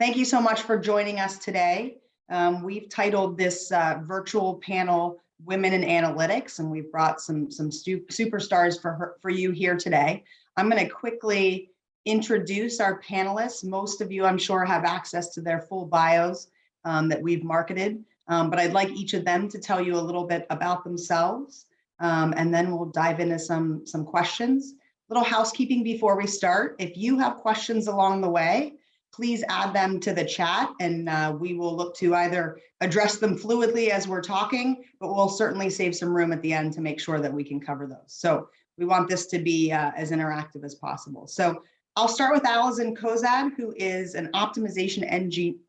Thank you so much for joining us today. We've titled this virtual panel Women in Analytics, and we've brought some superstars for you here today. I'm going to quickly introduce our panelists. Most of you, I'm sure, have access to their full bios that we've marketed, but I'd like each of them to tell you a little bit about themselves, and then we'll dive into some questions. Little housekeeping before we start. If you have questions along the way, please add them to the chat, and we will look to either address them fluidly as we're talking, but we'll certainly save some room at the end to make sure that we can cover those. So we want this to be as interactive as possible. So I'll start with Allison Kozad, who is an optimization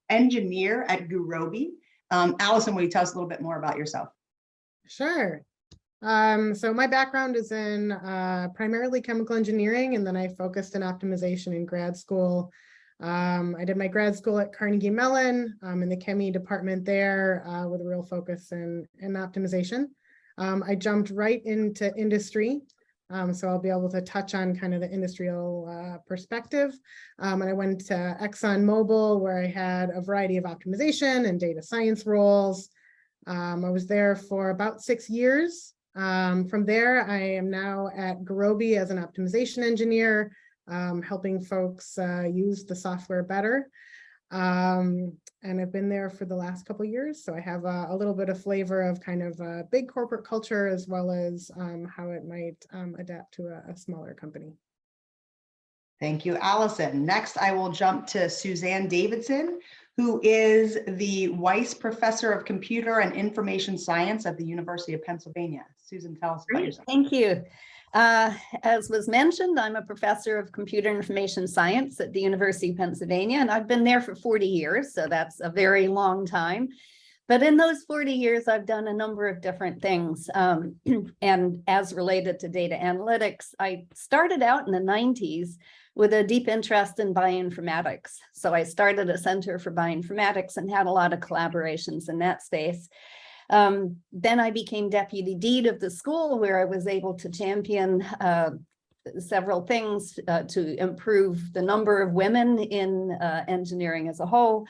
engineer at Gurobi. Allison, will you tell us a little bit more about yourself? Sure. So my background is in primarily chemical engineering, and then I focused in optimization in grad school. I did my grad school at Carnegie Mellon in the Chemie department there with a real focus in optimization. I jumped right into industry, so I'll be able to touch on kind of the industrial perspective. And I went to ExxonMobil, where I had a variety of optimization and data science roles. I was there for about 6 years. From there, I am now at Gurobi as an optimization engineer, helping folks use the software better. And I've been there for the last couple of years, so I have a little bit of flavor of kind of a big corporate culture, as well as how it might adapt to a smaller company. Thank you, Allison. Next, I will jump to Suzanne Davidson, who is the Weiss Professor of Computer and Information Science at the University of Pennsylvania. Susan, tell us about yourself. Thank you. As was mentioned, I'm a professor of computer information science at the University of Pennsylvania, and I've been there for 40 years, so that's a very long time. But in those 40 years, I've done a number of different things. And as related to data analytics, I started out in the 90s with a deep interest in bioinformatics. So I started a Center for Bioinformatics and had a lot of collaborations in that space. Then I became deputy dean of the school, where I was able to champion several things to improve the number of women in engineering as a whole.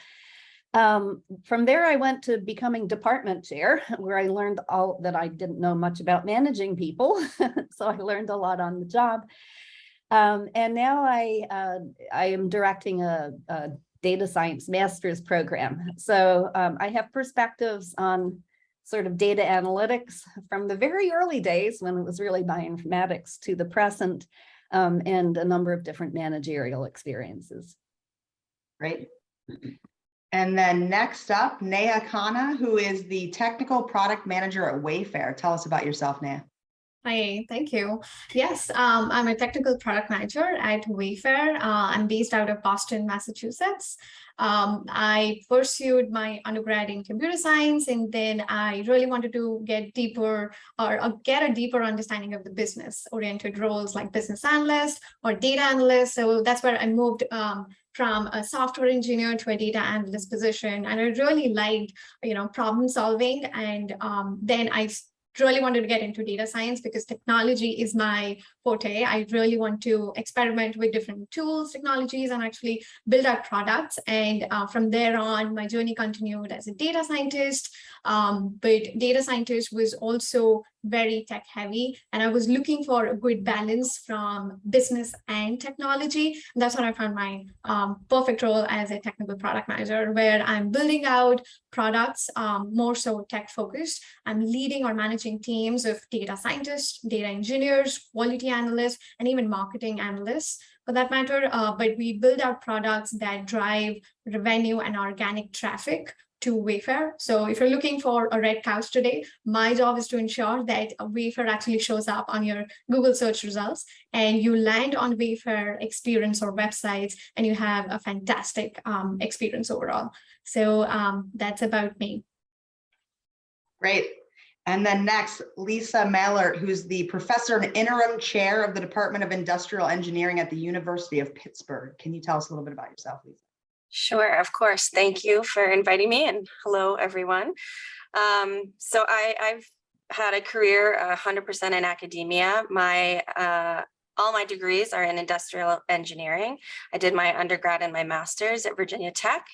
From there, I went to becoming department chair, where I learned all that I didn't know much about managing people. So I learned a lot on the job. And now I am directing a data science master's program. So I have perspectives on sort of data analytics from the very early days when it was really bioinformatics to the present, and a number of different managerial experiences. Great. And then next up, Neha Khanna, who is the Technical Product Manager at Wayfair. Tell us about yourself, Neha. Hi, thank you. Yes, I'm a technical product manager at Wayfair. I'm based out of Boston, Massachusetts. I pursued my undergrad in computer science, and then I really wanted to get deeper or get a deeper understanding of the business-oriented roles like business analyst or data analyst. So that's where I moved from a software engineer to a data analyst position, and I really liked, problem solving. And then I really wanted to get into data science because technology is my forte. I really want to experiment with different tools, technologies, and actually build out products. And from there on, my journey continued as a data scientist. But data scientist was also very tech heavy, and I was looking for a good balance from business and technology. And that's when I found my perfect role as a technical product manager, where I'm building out products, more so tech focused. I'm leading or managing teams of data scientists, data engineers, quality analysts, and even marketing analysts for that matter. But we build out products that drive revenue and organic traffic to Wayfair. So if you're looking for a red couch today, my job is to ensure that Wayfair actually shows up on your Google search results, and you land on Wayfair experience or websites, and you have a fantastic experience overall. So that's about me. Great. And then next, Lisa Mallert, who's the professor and interim chair of the Department of Industrial Engineering at the University of Pittsburgh. Can you tell us a little bit about yourself, Lisa? Sure, of course. Thank you for inviting me, and hello, everyone. So I've had a career 100% in academia. My all my degrees are in industrial engineering. I did my undergrad and my master's at Virginia Tech,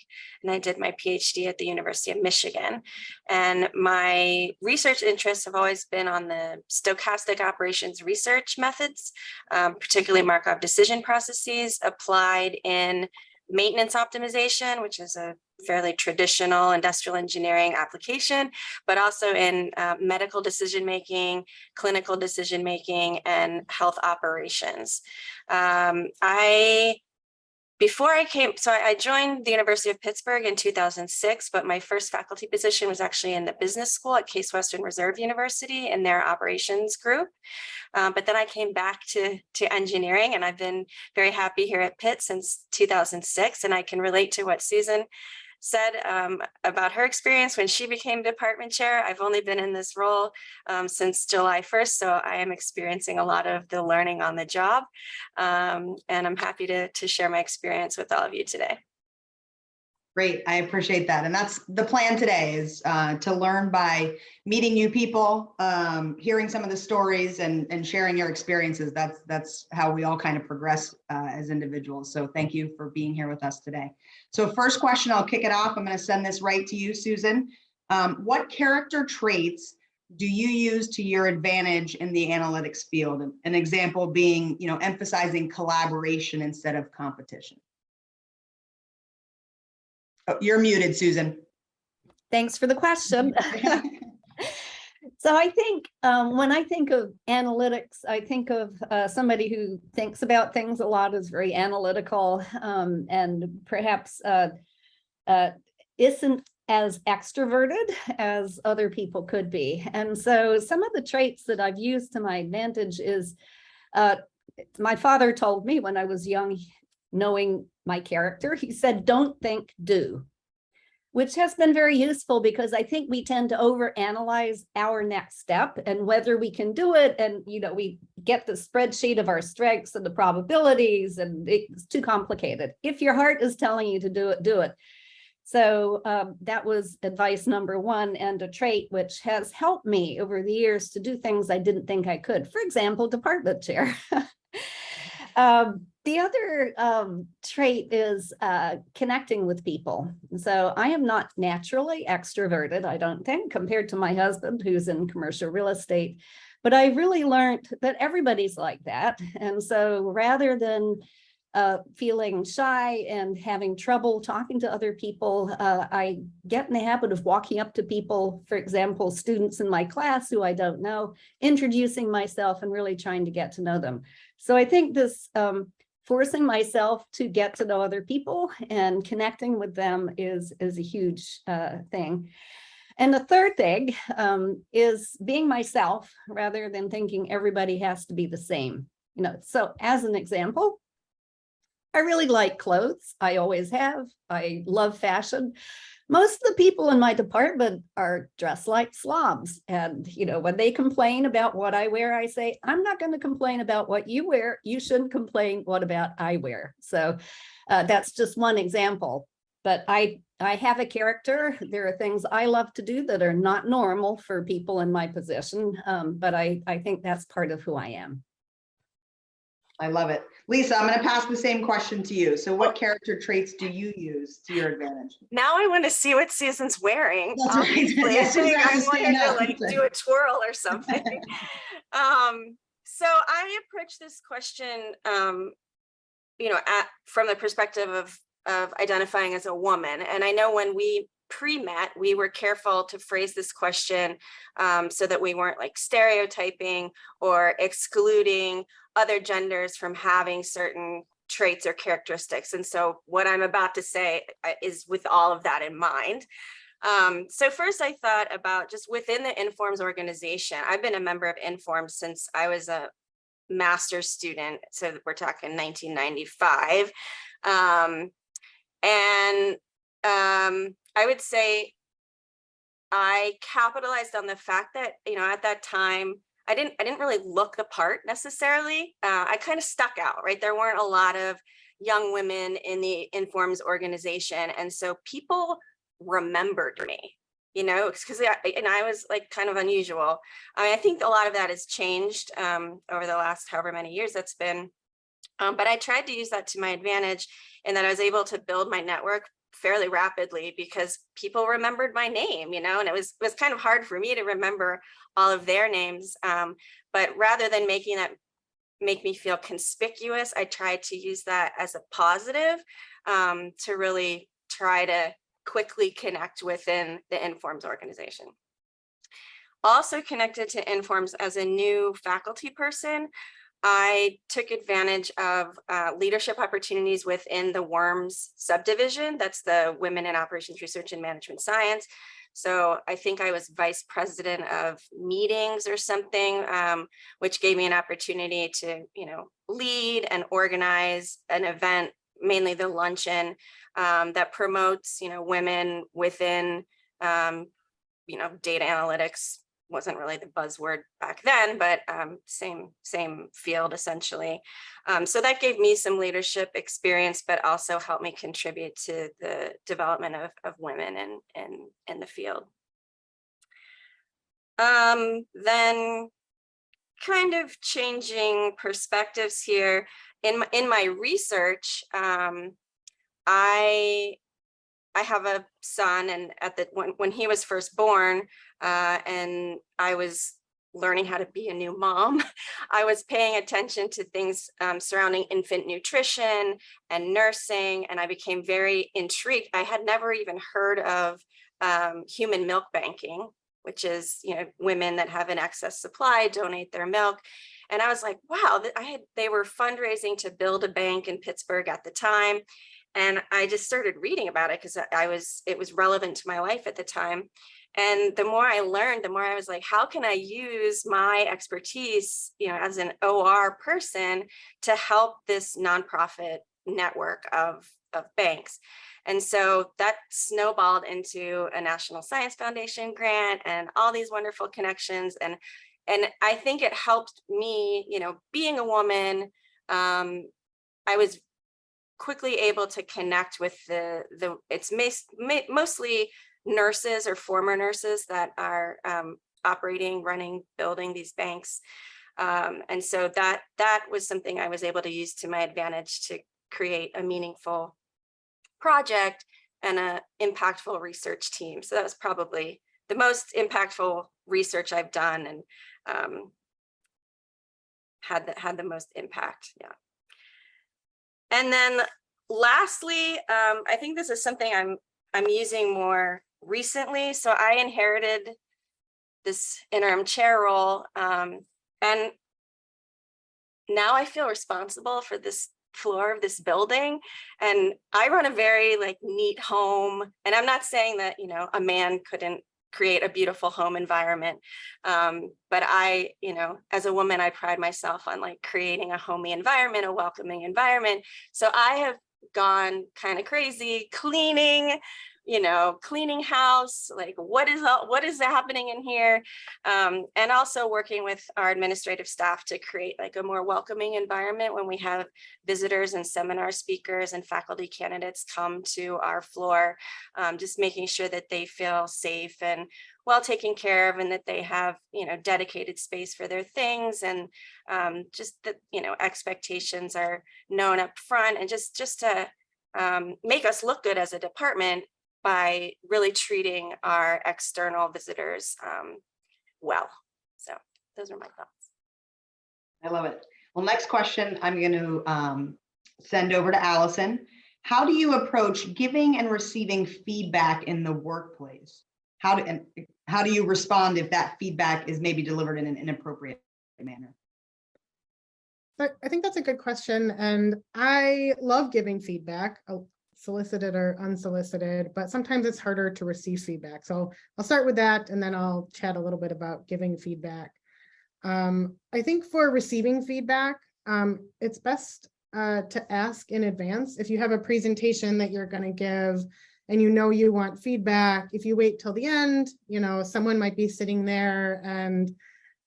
and I did my PhD at the University of Michigan. And my research interests have always been on the stochastic operations research methods, particularly Markov decision processes applied in maintenance optimization, which is a fairly traditional industrial engineering application, but also in medical decision-making, clinical decision-making, and health operations. I joined the University of Pittsburgh in 2006, but my first faculty position was actually in the business school at Case Western Reserve University in their operations group. But then I came back to engineering, and I've been very happy here at Pitt since 2006. And I can relate to what Susan said about her experience when she became department chair. I've only been in this role since July 1st, so I am experiencing a lot of the learning on the job. And I'm happy to share my experience with all of you today. Great, I appreciate that. And that's the plan today, is to learn by meeting new people, hearing some of the stories and sharing your experiences. That's how we all kind of progress as individuals. So thank you for being here with us today. So first question, I'll kick it off. I'm going to send this right to you, Susan. What character traits do you use to your advantage in the analytics field? An example being, emphasizing collaboration instead of competition. Oh, you're muted, Susan. Thanks for the question. So I think when I think of analytics, I think of somebody who thinks about things a lot, is very analytical, and perhaps isn't as extroverted as other people could be. And so some of the traits that I've used to my advantage is, my father told me when I was young, knowing my character, he said, don't think, do. Which has been very useful, because I think we tend to overanalyze our next step and whether we can do it. And, we get the spreadsheet of our strengths and the probabilities, and it's too complicated. If your heart is telling you to do it, do it. So that was advice number one, and a trait which has helped me over the years to do things I didn't think I could. For example, department chair. The other trait is connecting with people. So I am not naturally extroverted, I don't think, compared to my husband, who's in commercial real estate. But I really learned that everybody's like that. And so rather than feeling shy and having trouble talking to other people, I get in the habit of walking up to people, for example, students in my class who I don't know, introducing myself and really trying to get to know them. So I think this forcing myself to get to know other people and connecting with them is a huge thing. And the third thing is being myself rather than thinking everybody has to be the same. So as an example, I really like clothes. I always have. I love fashion. Most of the people in my department are dressed like slobs. And, when they complain about what I wear, I say, I'm not going to complain about what you wear. You shouldn't complain what about I wear. So that's just one example. But I have a character. There are things I love to do that are not normal for people in my position. But I think that's part of who I am. I love it. Lisa, I'm going to pass the same question to you. So what character traits do you use to your advantage? Now I want to see what Susan's wearing. That's right. Yes, I wanted to do a twirl or something. So I approach this question, from the perspective of identifying as a woman. And I know when we pre-met, we were careful to phrase this question so that we weren't like stereotyping or excluding other genders from having certain traits or characteristics. And so what I'm about to say is with all of that in mind. So first I thought about just within the Informs organization. I've been a member of Informs since I was a master's student. So we're talking 1995. I would say I capitalized on the fact that, at that time, I didn't really look the part necessarily. I kind of stuck out, right? There weren't a lot of young women in the Informs organization. And so people remembered me. you know, because I was like kind of unusual. I mean, I think a lot of that has changed over the last however many years that's been. But I tried to use that to my advantage in that I was able to build my network fairly rapidly because people remembered my name, you know, and it was kind of hard for me to remember all of their names. But rather than making that make me feel conspicuous, I tried to use that as a positive to really try to quickly connect within the Informs organization. Also connected to Informs as a new faculty person, I took advantage of leadership opportunities within the WORMS subdivision. That's the Women in Operations Research and Management Science. So I think I was vice president of meetings or something, which gave me an opportunity to, you know, lead and organize an event, mainly the luncheon, that promotes, you know, women within, you know, data analytics. Wasn't really the buzzword back then, but same field essentially. So that gave me some leadership experience, but also helped me contribute to the development of women in the field. Then kind of changing perspectives here. In my research, I have a son, and when he was first born, and I was learning how to be a new mom, I was paying attention to things surrounding infant nutrition and nursing, and I became very intrigued. I had never even heard of human milk banking, which is, you know, women that have an excess supply donate their milk. And I was like, wow, they were fundraising to build a bank in Pittsburgh at the time. And I just started reading about it because it was relevant to my life at the time. And the more I learned, the more I was like, how can I use my expertise, you know, as an OR person to help this nonprofit network of banks? And so that snowballed into a National Science Foundation grant and all these wonderful connections. And I think it helped me, you know, being a woman, I was quickly able to connect with it's mostly nurses or former nurses that are operating, running, building these banks. And so that was something I was able to use to my advantage to create a meaningful project and an impactful research team. So that was probably the most impactful research I've done and had the most impact. Yeah. And then lastly, I think this is something I'm using more recently. So I inherited this interim chair role, and now I feel responsible for this floor of this building. And I run a very like neat home. And I'm not saying that, you know, a man couldn't create a beautiful home environment. But I, you know, as a woman, I pride myself on like creating a homey environment, a welcoming environment. So I have gone kind of crazy cleaning, you know, cleaning house, like what is happening in here? And also working with our administrative staff to create like a more welcoming environment when we have visitors and seminar speakers and faculty candidates come to our floor, just making sure that they feel safe and well taken care of, and that they have, you know, dedicated space for their things, and just that, you know, expectations are known up front, and just to make us look good as a department by really treating our external visitors well. So those are my thoughts. I love it. Well, next question I'm going to send over to Allison. How do you approach giving and receiving feedback in the workplace? How do you respond if that feedback is maybe delivered in an inappropriate manner? I think that's a good question. And I love giving feedback, solicited or unsolicited, but sometimes it's harder to receive feedback. So I'll start with that, and then I'll chat a little bit about giving feedback. I think for receiving feedback, it's best to ask in advance. If you have a presentation that you're going to give and you know you want feedback, if you wait till the end, you know, someone might be sitting there and,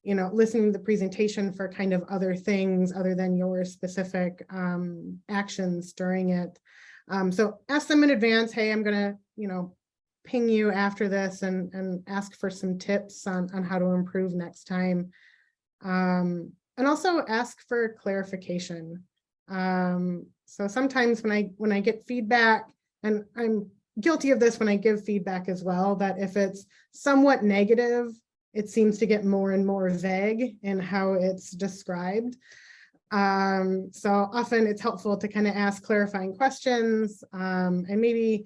you know, listening to the presentation for kind of other things other than your specific actions during it. So ask them in advance, hey, I'm going to, you know, ping you after this and ask for some tips on how to improve next time. And also ask for clarification. So sometimes when I get feedback, and I'm guilty of this when I give feedback as well, that if it's somewhat negative, it seems to get more and more vague in how it's described. So often it's helpful to kind of ask clarifying questions, and maybe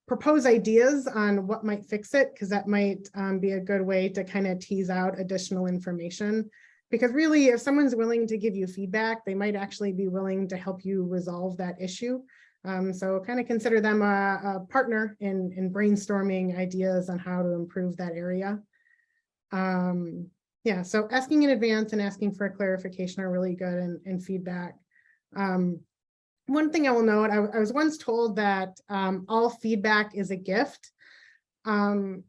propose ideas on what might fix it, because that might be a good way to kind of tease out additional information. Because really, if someone's willing to give you feedback, they might actually be willing to help you resolve that issue. So kind of consider them a partner in brainstorming ideas on how to improve that area. Yeah, so asking in advance and asking for a clarification are really good in feedback. One thing I will note, I was once told that all feedback is a gift. And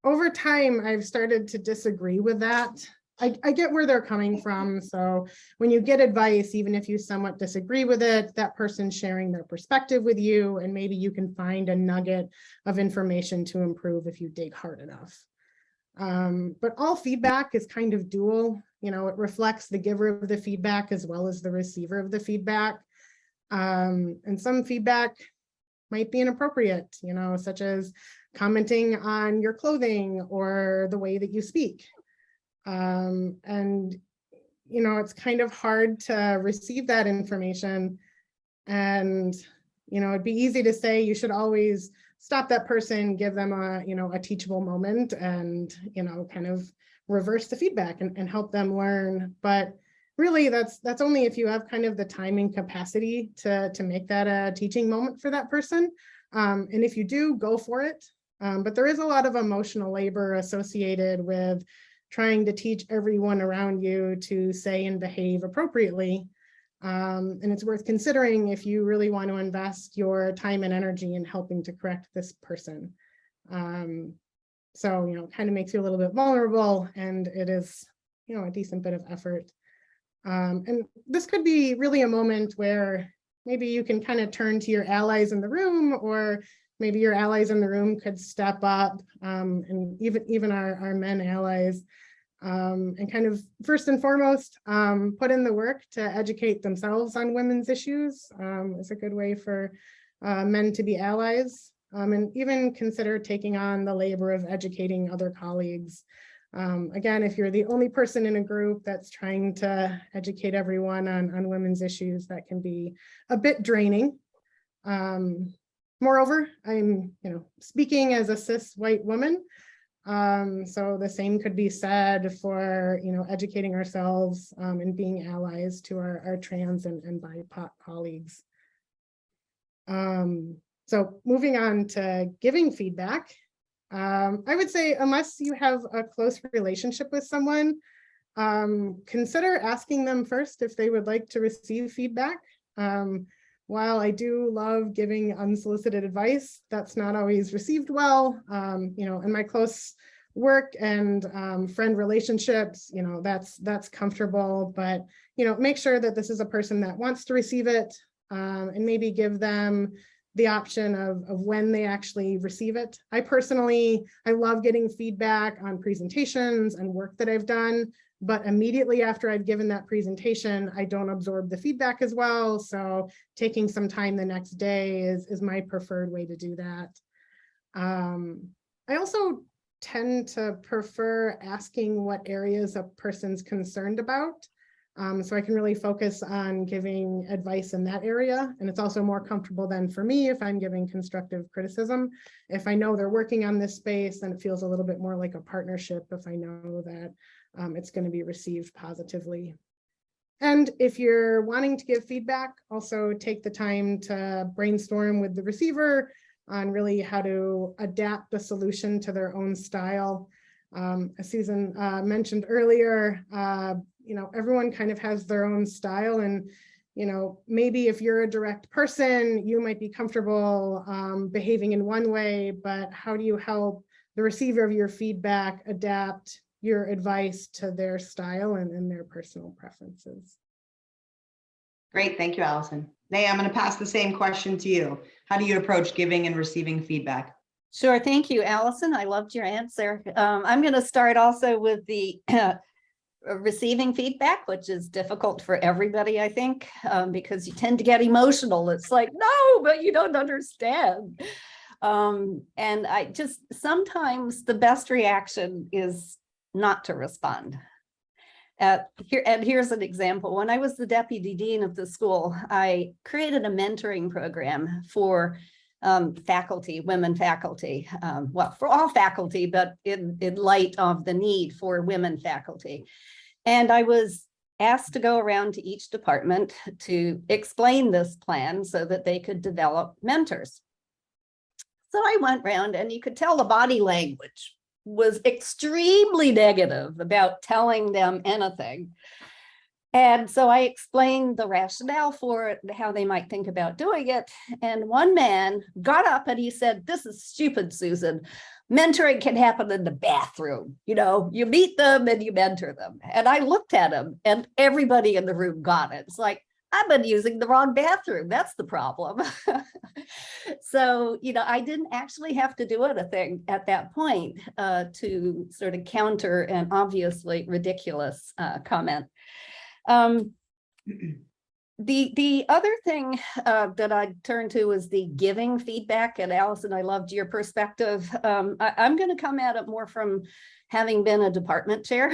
over time, I've started to disagree with that. I get where they're coming from. So when you get advice, even if you somewhat disagree with it, that person's sharing their perspective with you, and maybe you can find a nugget of information to improve if you dig hard enough. But all feedback is kind of dual. You know, it reflects the giver of the feedback as well as the receiver of the feedback. And some feedback might be inappropriate, you know, such as commenting on your clothing or the way that you speak. And, you know, it's kind of hard to receive that information. And, you know, it'd be easy to say you should always stop that person, give them a, you know, a teachable moment and, you know, kind of reverse the feedback and help them learn. But really, that's only if you have kind of the time and capacity to make that a teaching moment for that person. And if you do, go for it. But there is a lot of emotional labor associated with trying to teach everyone around you to say and behave appropriately. And it's worth considering if you really want to invest your time and energy in helping to correct this person. So, you know, kind of makes you a little bit vulnerable, and it is, you know, a decent bit of effort. And this could be really a moment where maybe you can kind of turn to your allies in the room, or maybe your allies in the room could step up, and even our men allies, and kind of first and foremost, put in the work to educate themselves on women's issues. Is a good way for men to be allies, and even consider taking on the labor of educating other colleagues. Again, if you're the only person in a group that's trying to educate everyone on women's issues, that can be a bit draining. Moreover, I'm, you know, speaking as a cis white woman. So the same could be said for, you know, educating ourselves and being allies to our trans and BIPOC colleagues. So moving on to giving feedback, I would say unless you have a close relationship with someone, consider asking them first if they would like to receive feedback. While I do love giving unsolicited advice, that's not always received well. You know, in my close work and friend relationships, you know, that's comfortable, but, you know, make sure that this is a person that wants to receive it, and maybe give them the option of when they actually receive it. I love getting feedback on presentations and work that I've done, but immediately after I've given that presentation, I don't absorb the feedback as well. So taking some time the next day is my preferred way to do that. I also tend to prefer asking what areas a person's concerned about. So I can really focus on giving advice in that area. And it's also more comfortable then for me if I'm giving constructive criticism. If I know they're working on this space, then it feels a little bit more like a partnership if I know that it's going to be received positively. And if you're wanting to give feedback, also take the time to brainstorm with the receiver on really how to adapt the solution to their own style. As Susan mentioned earlier, you know, everyone kind of has their own style, and, you know, maybe if you're a direct person, you might be comfortable behaving in one way, but how do you help the receiver of your feedback adapt your advice to their style and their personal preferences? Great. Thank you, Allison. Nay, I'm going to pass the same question to you. How do you approach giving and receiving feedback? Sure. Thank you, Allison. I loved your answer. I'm going to start also with the receiving feedback, which is difficult for everybody, I think, because you tend to get emotional. It's like, no, but you don't understand. And I just, sometimes the best reaction is not to respond. Here's an example. When I was the deputy dean of the school, I created a mentoring program for faculty, women faculty, well, for all faculty, but in light of the need for women faculty. And I was asked to go around to each department to explain this plan so that they could develop mentors. So I went around, and you could tell the body language was extremely negative about telling them anything. And so I explained the rationale for it, how they might think about doing it. And one man got up and he said, "This is stupid, Susan. Mentoring can happen in the bathroom. You know, you meet them and you mentor them." And I looked at him, and everybody in the room got it. It's like, I've been using the wrong bathroom. That's the problem. So, you know, I didn't actually have to do anything at that point to sort of counter an obviously ridiculous comment. The other thing that I turn to is the giving feedback. And Allison, I loved your perspective. I'm going to come at it more from having been a department chair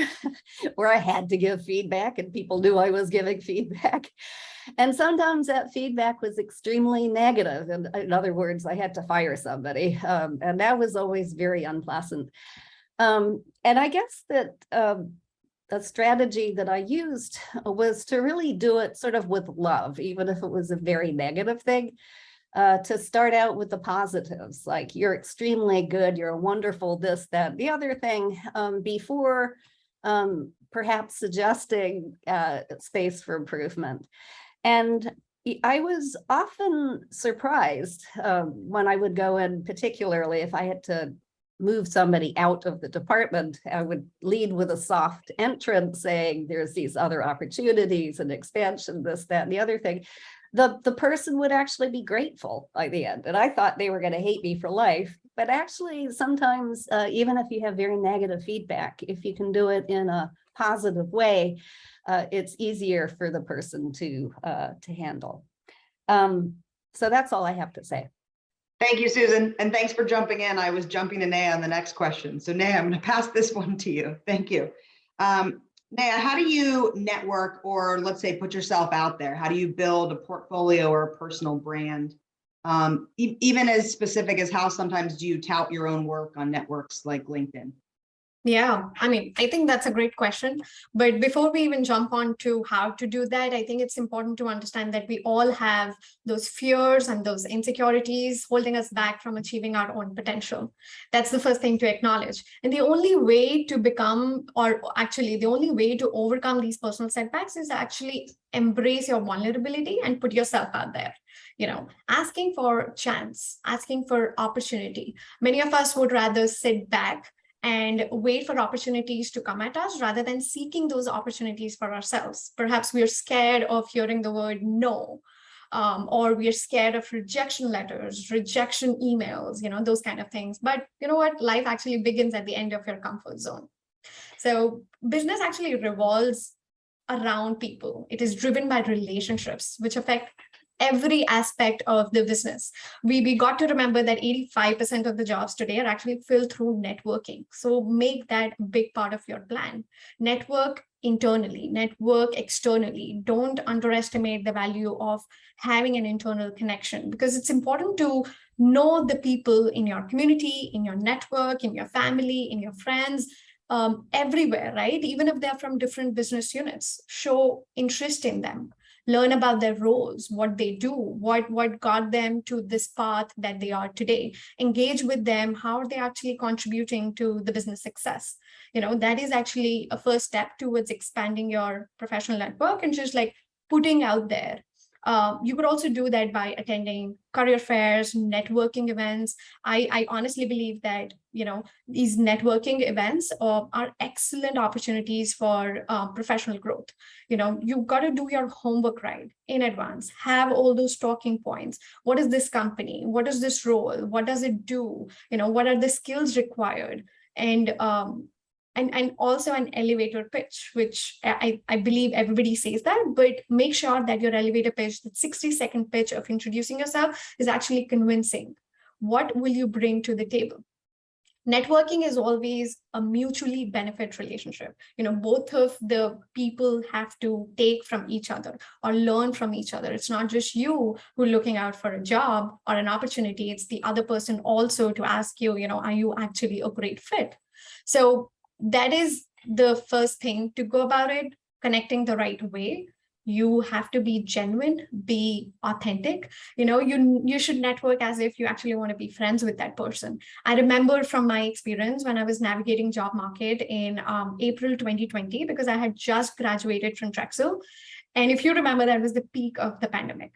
where I had to give feedback and people knew I was giving feedback. And sometimes that feedback was extremely negative. And in other words, I had to fire somebody. And that was always very unpleasant. And I guess that the strategy that I used was to really do it sort of with love, even if it was a very negative thing, to start out with the positives, like, "You're extremely good, you're wonderful, this, that, the other thing," before perhaps suggesting space for improvement. And I was often surprised when I would go in, particularly if I had to move somebody out of the department, I would lead with a soft entrance saying, "There's these other opportunities and expansion, this, that, and the other thing." The person would actually be grateful by the end. And I thought they were going to hate me for life. But actually, sometimes, even if you have very negative feedback, if you can do it in a positive way, it's easier for the person to handle. So that's all I have to say. Thank you, Susan. And thanks for jumping in. I was jumping to Naya on the next question. So Naya, I'm going to pass this one to you. Thank you. Naya, how do you network, or let's say put yourself out there? How do you build a portfolio or a personal brand? Even as specific as how sometimes do you tout your own work on networks like LinkedIn? Yeah, I mean, I think that's a great question. But before we even jump on to how to do that, I think it's important to understand that we all have those fears and those insecurities holding us back from achieving our own potential. That's the first thing to acknowledge. And the only way to become, or actually the only way to overcome these personal setbacks is to actually embrace your vulnerability and put yourself out there. You know, asking for chance, asking for opportunity. Many of us would rather sit back and wait for opportunities to come at us rather than seeking those opportunities for ourselves. Perhaps we're scared of hearing the word no, or we're scared of rejection letters, rejection emails, you know, those kind of things. But you know what? Life actually begins at the end of your comfort zone. So business actually revolves around people. It is driven by relationships, which affect every aspect of the business. We got to remember that 85% of the jobs today are actually filled through networking. So make that a big part of your plan. Network internally, network externally. Don't underestimate the value of having an internal connection, because it's important to know the people in your community, in your network, in your family, in your friends, everywhere, right? Even if they're from different business units, show interest in them. Learn about their roles, what they do, what got them to this path that they are today. Engage with them. How are they actually contributing to the business success? You know, that is actually a first step towards expanding your professional network and just like putting out there You could also do that by attending career fairs, networking events. I honestly believe that, these networking events are excellent opportunities for professional growth. You've got to do your homework right in advance, have all those talking points. What is this company? What is this role? What does it do? What are the skills required? And also an elevator pitch, which I believe everybody says that, but make sure that your elevator pitch, the 60-second pitch of introducing yourself, is actually convincing. What will you bring to the table? Networking is always a mutually benefit relationship. Both of the people have to take from each other or learn from each other. It's not just you who are looking out for a job or an opportunity. It's the other person also to ask you, are you actually a great fit? So that is the first thing to go about it, connecting the right way. You have to be genuine, be authentic. You should network as if you actually want to be friends with that person. I remember from my experience when I was navigating job market in April 2020, because I had just graduated from Drexel. And if you remember, that was the peak of the pandemic.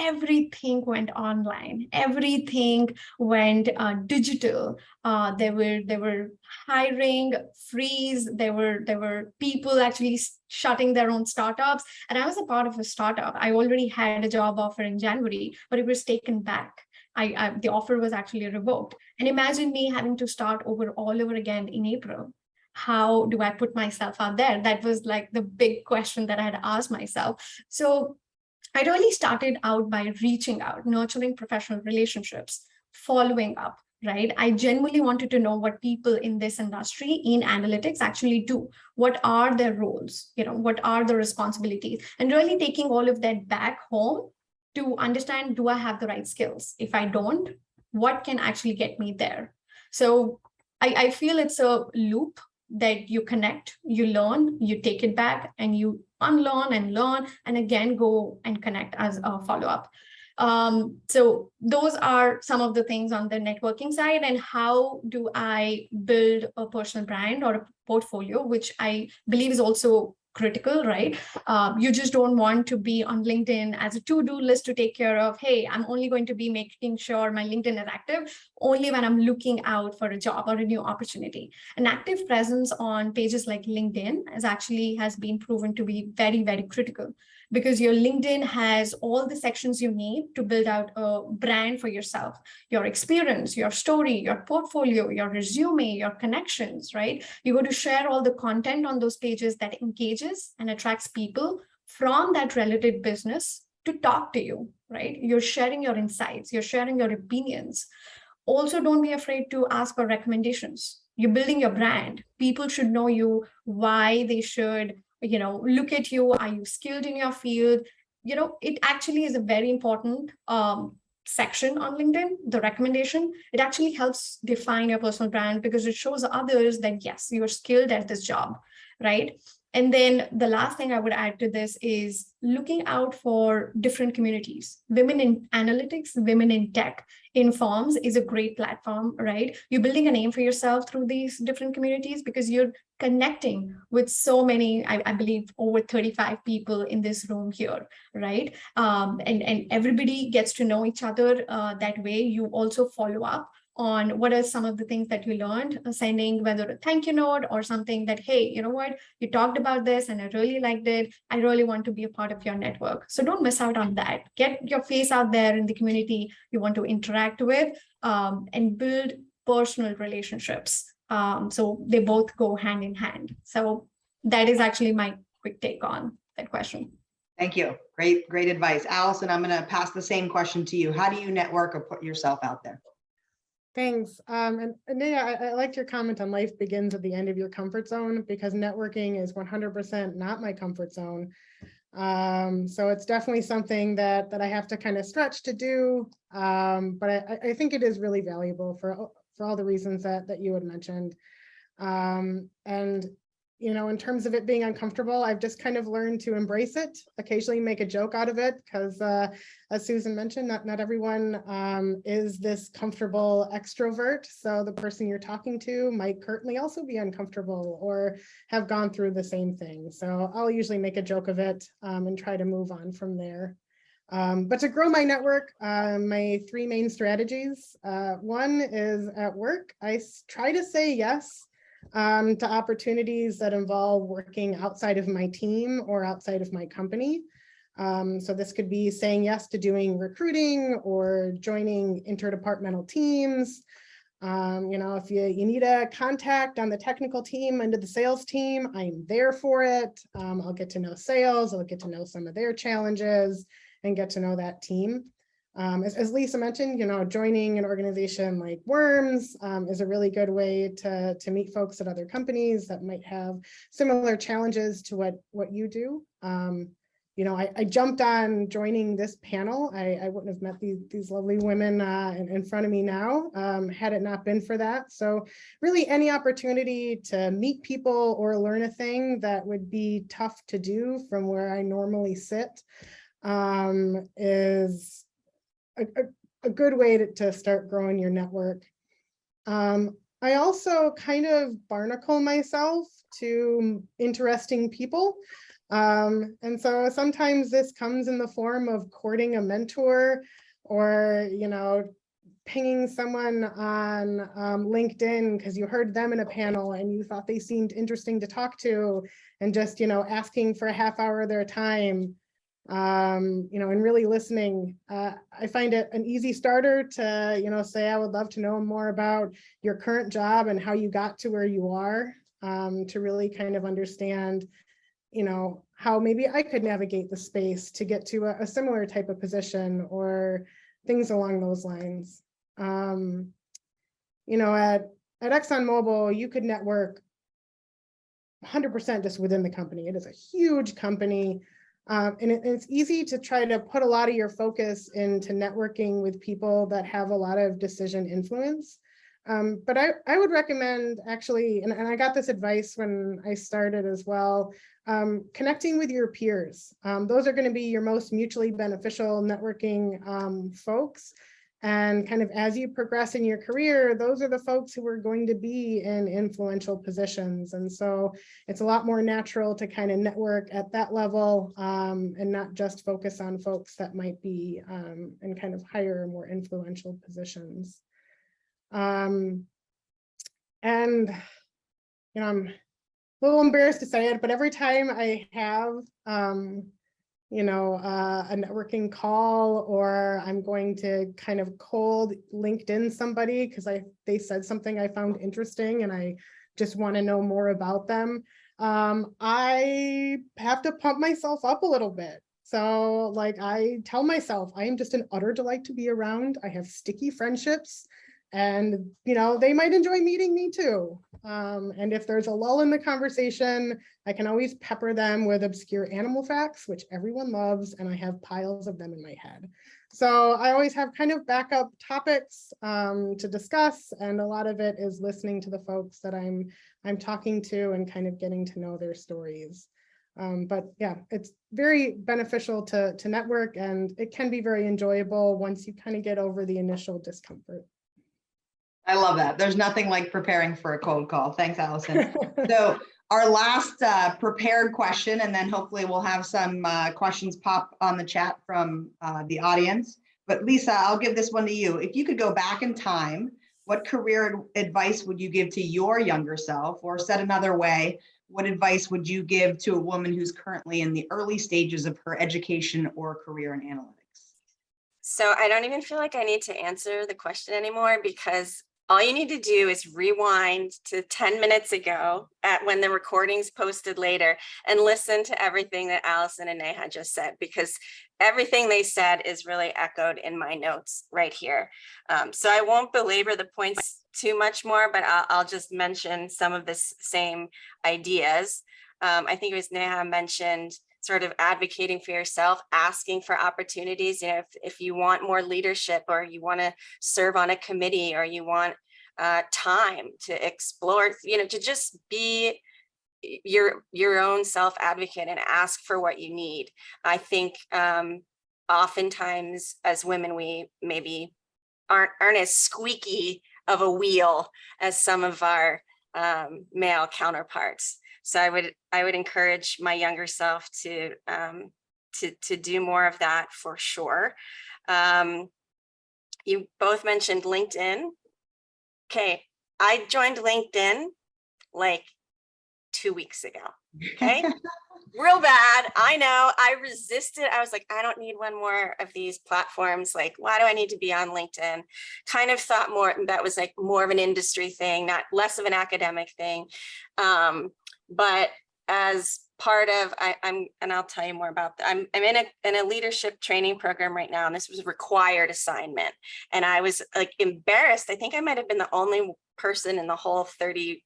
Everything went online. Everything went digital. There were hiring freeze. There were people actually shutting their own startups. And I was a part of a startup. I already had a job offer in January, but it was taken back. The offer was actually revoked. And imagine me having to start all over again in April. How do I put myself out there? That was like the big question that I had asked myself. So I really started out by reaching out, nurturing professional relationships, following up, right? I genuinely wanted to know what people in this industry, in analytics, actually do. What are their roles? What are the responsibilities? And really taking all of that back home to understand, do I have the right skills? If I don't, what can actually get me there? So I feel it's a loop that you connect, you learn, you take it back, and you unlearn and learn, and again go and connect as a follow-up. So those are some of the things on the networking side. And how do I build a personal brand or a portfolio, which I believe is also critical, right? You just don't want to be on LinkedIn as a to-do list to take care of. Hey, I'm only going to be making sure my LinkedIn is active only when I'm looking out for a job or a new opportunity. An active presence on pages like LinkedIn has been proven to be very, very critical, because your LinkedIn has all the sections you need to build out a brand for yourself, your experience, your story, your portfolio, your resume, your connections, right? You go to share all the content on those pages that engages and attracts people from that related business to talk to you, right? You're sharing your insights, you're sharing your opinions. Also, don't be afraid to ask for recommendations. You're building your brand. People should know you, why they should look at you. Are you skilled in your field? It actually is a very important section on LinkedIn, the recommendation. It actually helps define your personal brand, because it shows others that, yes, you're skilled at this job, right? And then the last thing I would add to this is looking out for different communities. Women in analytics, women in tech, in firms is a great platform, right? You're building a name for yourself through these different communities, because you're connecting with so many, I believe over 35 people in this room here, right? And everybody gets to know each other that way. You also follow up on what are some of the things that you learned, sending whether a thank you note or something that, hey, you know what, you talked about this and I really liked it. I really want to be a part of your network. So don't miss out on that. Get your face out there in the community you want to interact with, and build personal relationships. So they both go hand in hand. So that is actually my quick take on that question. Thank you. Great advice. Allison, I'm going to pass the same question to you. How do you network or put yourself out there? Thanks. And yeah, I liked your comment on life begins at the end of your comfort zone, because networking is 100% not my comfort zone. So it's definitely something that I have to kind of stretch to do. But I think it is really valuable for all the reasons that you had mentioned. And in terms of it being uncomfortable, I've just kind of learned to embrace it, occasionally make a joke out of it, because as Susan mentioned, not everyone is this comfortable extrovert. So the person you're talking to might currently also be uncomfortable or have gone through the same thing. So I'll usually make a joke of it and try to move on from there. But to grow my network, my three main strategies. One is at work. I try to say yes to opportunities that involve working outside of my team or outside of my company. So this could be saying yes to doing recruiting or joining interdepartmental teams. If you need a contact on the technical team and to the sales team, I'm there for it. I'll get to know sales, I'll get to know some of their challenges and get to know that team. As Lisa mentioned, joining an organization like Worms is a really good way to meet folks at other companies that might have similar challenges to what you do. I jumped on joining this panel. I wouldn't have met these lovely women in front of me now had it not been for that. So really any opportunity to meet people or learn a thing that would be tough to do from where I normally sit is a good way to start growing your network. I also kind of barnacle myself to interesting people. And so sometimes this comes in the form of courting a mentor or, pinging someone on LinkedIn because you heard them in a panel and you thought they seemed interesting to talk to, and just, asking for a half hour of their time, and really listening. I find it an easy starter to, say, I would love to know more about your current job and how you got to where you are, to really kind of understand how maybe I could navigate the space to get to a similar type of position or things along those lines. At ExxonMobil, you could network 100% just within the company. It is a huge company. And it's easy to try to put a lot of your focus into networking with people that have a lot of decision influence. But I would recommend actually, and I got this advice when I started as well, connecting with your peers. Those are going to be your most mutually beneficial networking folks. And kind of as you progress in your career, those are the folks who are going to be in influential positions. And so it's a lot more natural to kind of network at that level and not just focus on folks that might be in kind of higher, more influential positions. And I'm a little embarrassed to say it, but every time I have a networking call, or I'm going to kind of cold LinkedIn somebody because they said something I found interesting and I just want to know more about them, I have to pump myself up a little bit. So I tell myself I am just an utter delight to be around. I have sticky friendships. And, they might enjoy meeting me too. And if there's a lull in the conversation, I can always pepper them with obscure animal facts, which everyone loves, and I have piles of them in my head. So I always have kind of backup topics to discuss, and a lot of it is listening to the folks that I'm talking to and kind of getting to know their stories. But yeah, it's very beneficial to network, and it can be very enjoyable once you kind of get over the initial discomfort. I love that. There's nothing like preparing for a cold call. Thanks, Allison. So our last prepared question, and then hopefully we'll have some questions pop on the chat from the audience. But Lisa, I'll give this one to you. If you could go back in time, what career advice would you give to your younger self? Or said another way, what advice would you give to a woman who's currently in the early stages of her education or career in analytics? So I don't even feel like I need to answer the question anymore, because all you need to do is rewind to 10 minutes ago at when the recording's posted later and listen to everything that Allison and Neha just said, because everything they said is really echoed in my notes right here. So I won't belabor the points too much more, but I'll just mention some of the same ideas. I think it was Neha mentioned sort of advocating for yourself, asking for opportunities. If you want more leadership, or you want to serve on a committee, or you want time to explore, to just be your own self advocate and ask for what you need. I think oftentimes as women, we maybe aren't as squeaky of a wheel as some of our male counterparts. So I would encourage my younger self to to do more of that for sure. You both mentioned LinkedIn. Okay, I joined LinkedIn like 2 weeks ago. Okay, real bad. I know. I resisted. I was like, I don't need one more of these platforms. Like, why do I need to be on LinkedIn? Kind of thought more that was like more of an industry thing, not less of an academic thing. But as part of, and I'll tell you more about that. I'm in a leadership training program right now, and this was a required assignment. And I was like embarrassed. I think I might have been the only person in the whole 30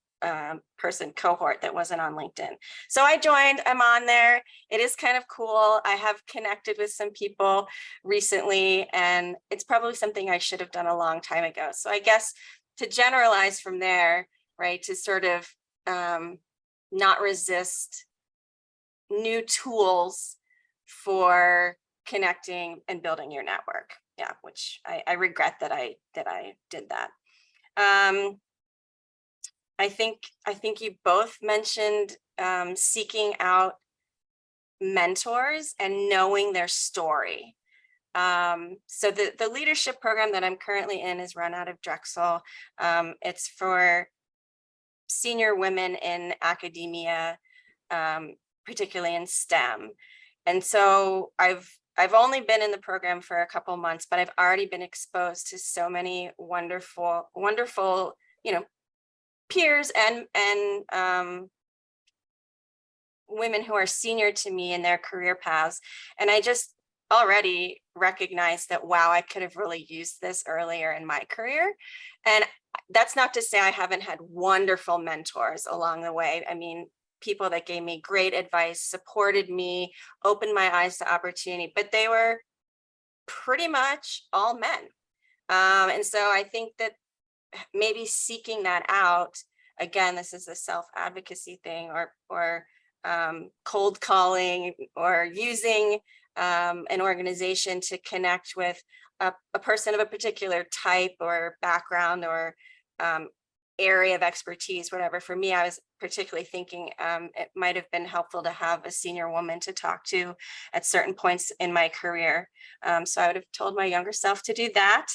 person cohort that wasn't on LinkedIn. So I joined, I'm on there. It is kind of cool. I have connected with some people recently, and it's probably something I should have done a long time ago. So I guess to generalize from there, right, to sort of not resist new tools for connecting and building your network. Yeah, which I regret that I did that. I think you both mentioned seeking out mentors and knowing their story. So the leadership program that I'm currently in is run out of Drexel. It's for senior women in academia, particularly in STEM. And so I've only been in the program for a couple months, but I've already been exposed to so many wonderful, peers and women who are senior to me in their career paths. And I just already recognize that, wow, I could have really used this earlier in my career. And that's not to say I haven't had wonderful mentors along the way. I mean, people that gave me great advice, supported me, opened my eyes to opportunity, but they were pretty much all men. And so I think that maybe seeking that out, again, this is a self-advocacy thing, or cold calling, or using an organization to connect with a person of a particular type or background or area of expertise, whatever. For me, I was particularly thinking it might have been helpful to have a senior woman to talk to at certain points in my career. So I would have told my younger self to do that.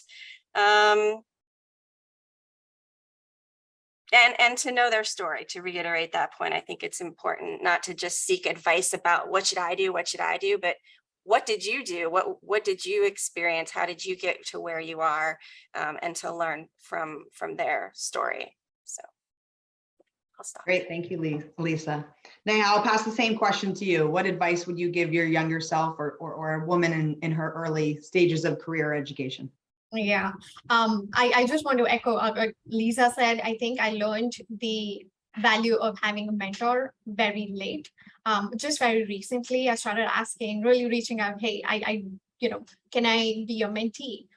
And to know their story, to reiterate that point. I think it's important not to just seek advice about what should I do, but what did you do? What did you experience? How did you get to where you are? And to learn from their story. So I'll stop. Great, thank you, Lisa. Now I'll pass the same question to you. What advice would you give your younger self or a woman in her early stages of career education? Yeah, I just want to echo what Lisa said. I think I learned the value of having a mentor very late. Just very recently, I started asking, really reaching out, hey, I can I be your mentee?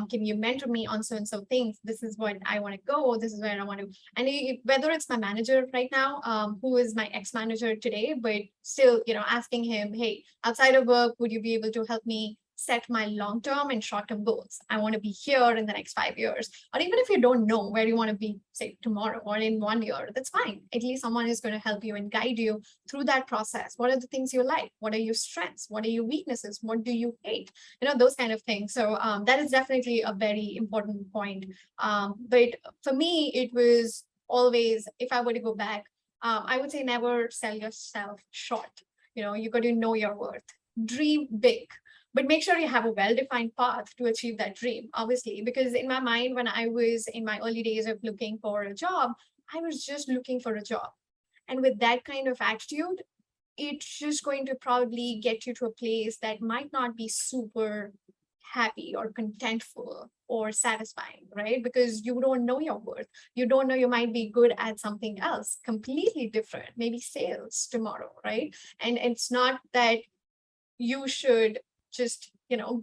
Can you mentor me on so and so things? This is what I want to go. This is where I want to. And whether it's my manager right now, who is my ex-manager today, but still, asking him, hey, outside of work, would you be able to help me set my long-term and short-term goals? I want to be here in the next 5 years. Or even if you don't know where you want to be, say tomorrow or in 1 year, that's fine. At least someone is going to help you and guide you through that process. What are the things you like? What are your strengths? What are your weaknesses? What do you hate? Those kind of things. So that is definitely a very important point. But for me, it was always, if I were to go back, I would say never sell yourself short. You got to know your worth. Dream big. But make sure you have a well-defined path to achieve that dream, obviously, because in my mind, when I was in my early days of looking for a job, I was just looking for a job. And with that kind of attitude, it's just going to probably get you to a place that might not be super happy or contentful or satisfying, right? Because you don't know your worth. You don't know, you might be good at something else, completely different, maybe sales tomorrow, right? And it's not that you should just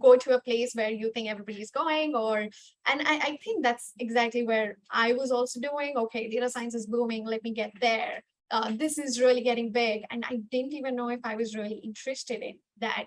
go to a place where you think everybody's going, and I think that's exactly where I was also doing. Okay, data science is booming, let me get there. This is really getting big, and I didn't even know if I was really interested in that.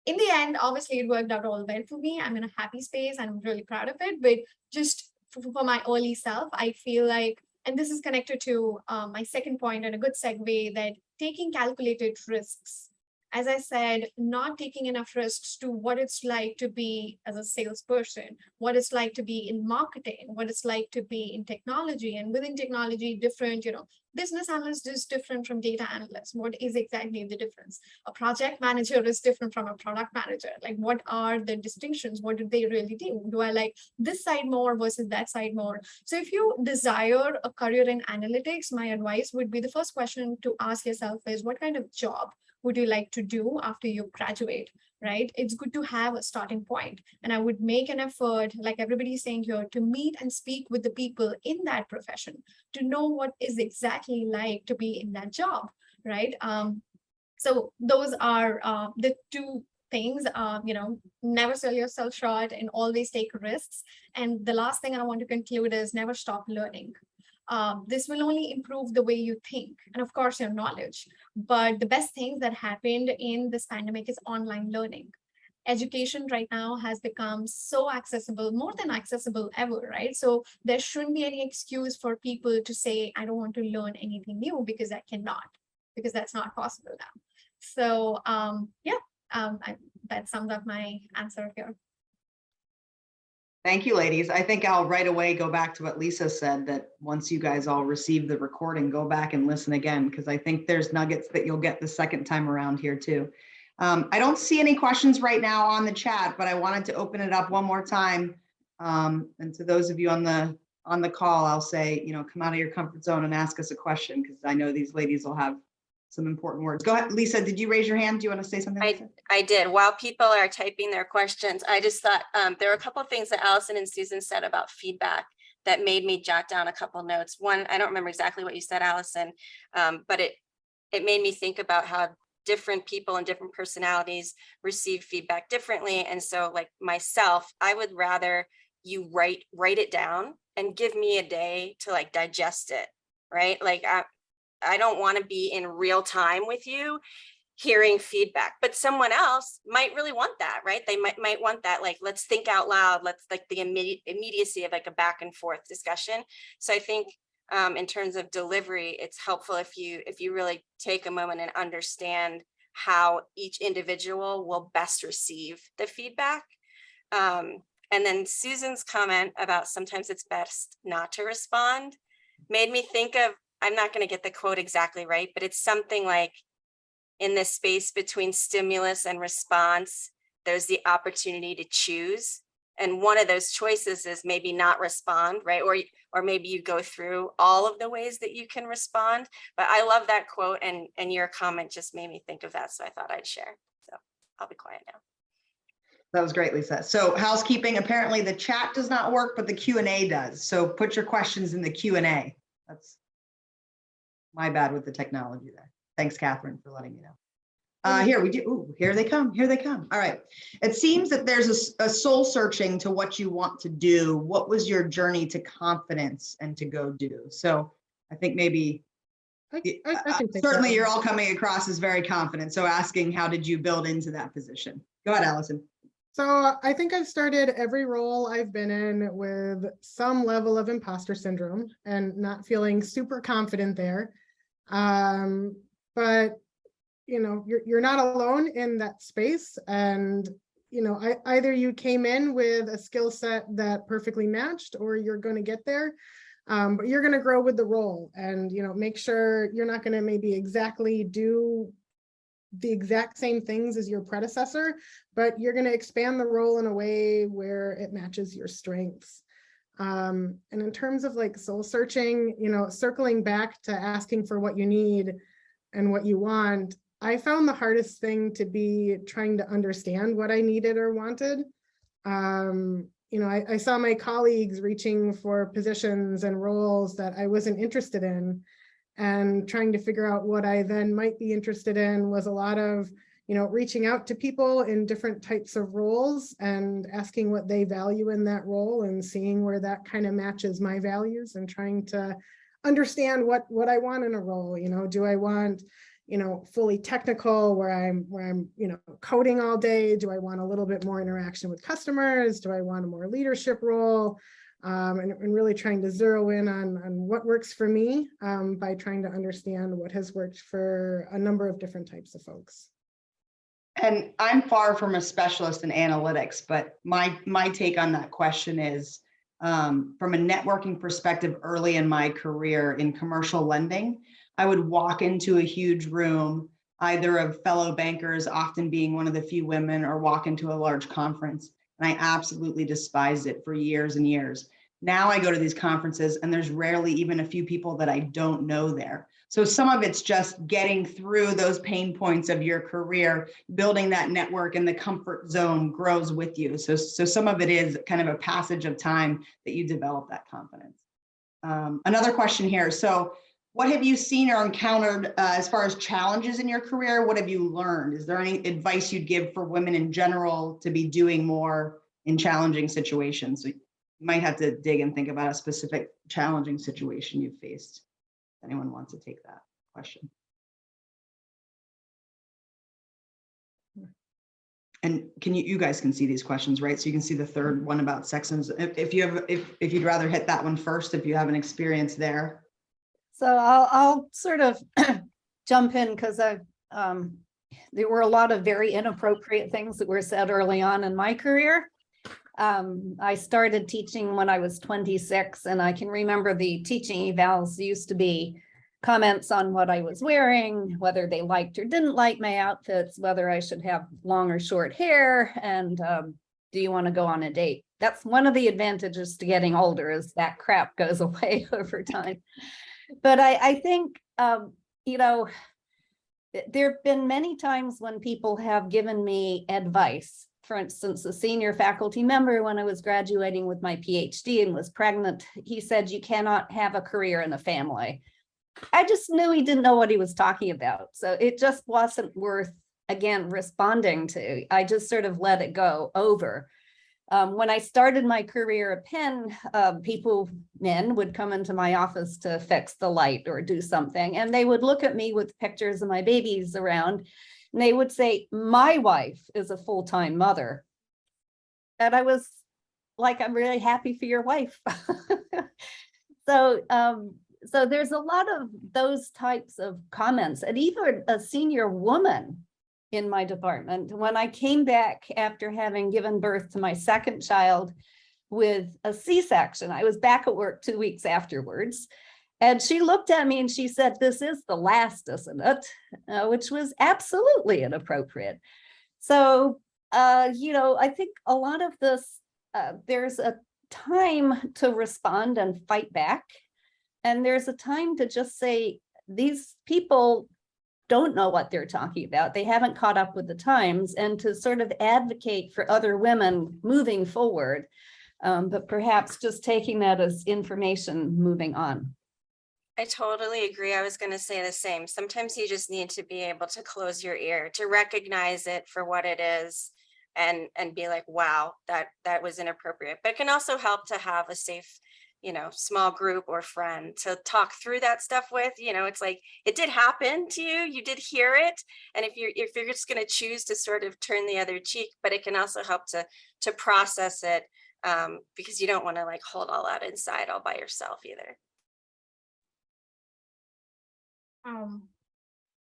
In the end, obviously it worked out all well for me. I'm in a happy space and I'm really proud of it. But just for my early self, I feel like, and this is connected to my second point and a good segue, that taking calculated risks As I said, not taking enough risks to what it's like to be as a salesperson, what it's like to be in marketing, what it's like to be in technology, and within technology, different, business analyst is different from data analyst. What is exactly the difference? A project manager is different from a product manager. Like, what are the distinctions? What do they really do? Do I like this side more versus that side more? So if you desire a career in analytics, my advice would be, the first question to ask yourself is, what kind of job would you like to do after you graduate, right? It's good to have a starting point. And I would make an effort, like everybody's saying here, to meet and speak with the people in that profession, to know what is exactly like to be in that job, right? So those are the two things. Never sell yourself short and always take risks. And the last thing I want to conclude is never stop learning. This will only improve the way you think and, of course, your knowledge. But the best thing that happened in this pandemic is online learning. Education right now has become so accessible, more than accessible ever, right? So there shouldn't be any excuse for people to say, I don't want to learn anything new because I cannot, because that's not possible now. So that sums up my answer here. Thank you, ladies. I think I'll right away go back to what Lisa said, that once you guys all receive the recording, go back and listen again, because I think there's nuggets that you'll get the second time around here too. I don't see any questions right now on the chat, but I wanted to open it up one more time. And to those of you on the call, I'll say, come out of your comfort zone and ask us a question, because I know these ladies will have some important words. Go ahead, Lisa, did you raise your hand? Do you want to say something? I did. While people are typing their questions, I just thought there were a couple of things that Allison and Susan said about feedback that made me jot down a couple notes. One, I don't remember exactly what you said, Allison, but it made me think about how different people and different personalities receive feedback differently. And so, like myself, I would rather you write it down and give me a day to like digest it, right? Like I don't want to be in real time with you hearing feedback, but someone else might really want that, right? They might want that, like, let's think out loud. Let's like the immediacy of like a back and forth discussion. So I think in terms of delivery, it's helpful if you really take a moment and understand how each individual will best receive the feedback. And then Susan's comment about sometimes it's best not to respond made me think of, I'm not going to get the quote exactly right, but it's something like, in this space between stimulus and response, there's the opportunity to choose. And one of those choices is maybe not respond, right? Or maybe you go through all of the ways that you can respond. But I love that quote, and your comment just made me think of that. So I thought I'd share. So I'll be quiet now. That was great, Lisa. So housekeeping, apparently the chat does not work, but the Q&A does. So put your questions in the Q&A. That's my bad with the technology there. Thanks, Catherine, for letting me know. Here we do. Ooh, here they come. Here they come. All right. It seems that there's a soul searching to what you want to do. What was your journey to confidence and to go do? So I think maybe I can take certainly that you're one. all coming across as very confident. So asking, how did you build into that position? Go ahead, Allison. So I think I've started every role I've been in with some level of imposter syndrome and not feeling super confident there. But you're not alone in that space, and either you came in with a skill set that perfectly matched, or you're going to get there, but you're going to grow with the role, and make sure you're not going to maybe exactly do the exact same things as your predecessor, but you're going to expand the role in a way where it matches your strengths. And in terms of like soul searching, circling back to asking for what you need and what you want, I found the hardest thing to be trying to understand what I needed or wanted. I saw my colleagues reaching for positions and roles that I wasn't interested in, and trying to figure out what I then might be interested in was a lot of, reaching out to people in different types of roles and asking what they value in that role and seeing where that kind of matches my values, and trying to understand what I want in a role. Do I want, fully technical where I'm, coding all day? Do I want a little bit more interaction with customers? Do I want a more leadership role? And really trying to zero in on what works for me by trying to understand what has worked for a number of different types of folks. And I'm far from a specialist in analytics, but my take on that question is, from a networking perspective, early in my career in commercial lending, I would walk into a huge room, either of fellow bankers, often being one of the few women, or walk into a large conference. And I absolutely despised it for years and years. Now I go to these conferences and there's rarely even a few people that I don't know there. So some of it's just getting through those pain points of your career, building that network, and the comfort zone grows with you. So some of it is kind of a passage of time that you develop that confidence. Another question here. So what have you seen or encountered as far as challenges in your career? What have you learned? Is there any advice you'd give for women in general to be doing more in challenging situations? So you might have to dig and think about a specific challenging situation you've faced. If anyone wants to take that question. And you guys can see these questions, right? So you can see the third one about sexism. If you'd rather hit that one first, if you have an experience there. So I'll sort of jump in because there were a lot of very inappropriate things that were said early on in my career. I started teaching when I was 26, and I can remember the teaching evals used to be comments on what I was wearing, whether they liked or didn't like my outfits, whether I should have long or short hair, and do you want to go on a date? That's one of the advantages to getting older, is that crap goes away over time. But I think, you know, there have been many times when people have given me advice. For instance, a senior faculty member, when I was graduating with my PhD and was pregnant, he said, you cannot have a career in a family. I just knew he didn't know what he was talking about. So it just wasn't worth, again, responding to. I just sort of let it go over. When I started my career at Penn, men would come into my office to fix the light or do something, and they would look at me with pictures of my babies around, and they would say, my wife is a full-time mother. And I was like, I'm really happy for your wife. So there's a lot of those types of comments, and even a senior woman in my department, when I came back after having given birth to my second child with a C-section, I was back at work 2 weeks afterwards, and she looked at me and she said, this is the last, isn't it? Which was absolutely inappropriate. So, you know, I think a lot of this, there's a time to respond and fight back. And there's a time to just say, these people don't know what they're talking about. They haven't caught up with the times, and to sort of advocate for other women moving forward, but perhaps just taking that as information moving on. I totally agree. I was going to say the same. Sometimes you just need to be able to close your ear, to recognize it for what it is, and be like, wow, that was inappropriate. But it can also help to have a safe, you know, small group or friend to talk through that stuff with. You know, it's like, it did happen to you, you did hear it. And if you're just going to choose to sort of turn the other cheek, but it can also help to process it, because you don't want to like hold all that inside all by yourself either.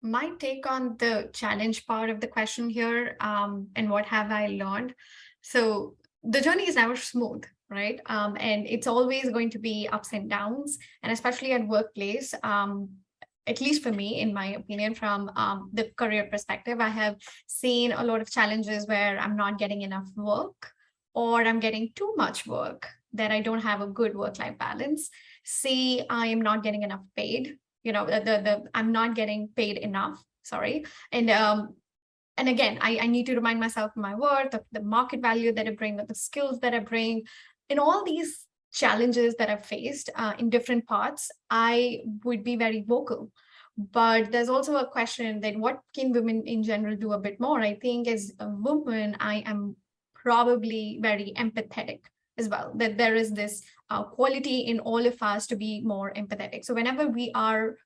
My take on the challenge part of the question here, and what have I learned? So the journey is never smooth, right? And it's always going to be ups and downs, and especially at workplace. At least for me, in my opinion, from the career perspective, I have seen a lot of challenges where I'm not getting enough work, or I'm getting too much work, that I don't have a good work-life balance. See, I am not getting enough paid. You know, I'm not getting paid enough, sorry. And again, I need to remind myself of my worth, of the market value that I bring, of the skills that I bring. In all these challenges that I've faced in different parts, I would be very vocal. But there's also a question that what can women in general do a bit more? I think as a woman, I am probably very empathetic as well, that there is this quality in all of us to be more empathetic. So whenever we are,